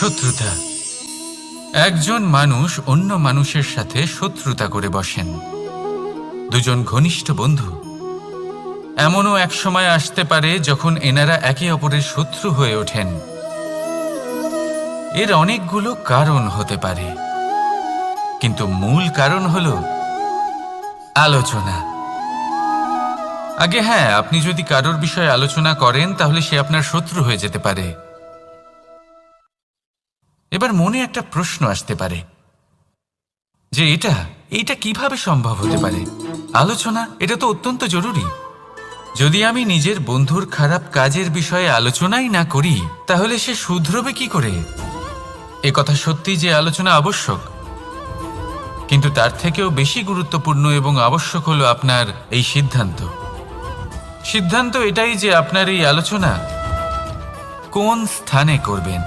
শত্রুতা। একজন মানুষ অন্য মানুষের সাথে শত্রুতা করে বসেন, দুজন ঘনিষ্ঠ বন্ধু। এমনও এক সময় আসতে পারে যখন এনারা একে অপরের শত্রু হয়ে ওঠেন। এর অনেকগুলো কারণ হতে পারে, কিন্তু মূল কারণ হলো আলোচনা। আগে হ্যাঁ, আপনি যদি কারোর বিষয়ে আলোচনা করেন তাহলে সে আপনার শত্রু হয়ে যেতে পারে। এবার মনে একটা প্রশ্ন আসতে পারে যে এটা কিভাবে সম্ভব হতে পারে? আলোচনা এটা তো অত্যন্ত জরুরি। যদি আমি নিজের বন্ধুর খারাপ কাজের বিষয়ে আলোচনাই না করি তাহলে সে শুধরবে কি করে? এ কথা সত্যি যে আলোচনা আবশ্যক, কিন্তু তার থেকেও বেশি গুরুত্বপূর্ণ এবং আবশ্যক হলো আপনার এই সিদ্ধান্ত এটাই যে আপনার এই আলোচনা কোন স্থানে করবেন।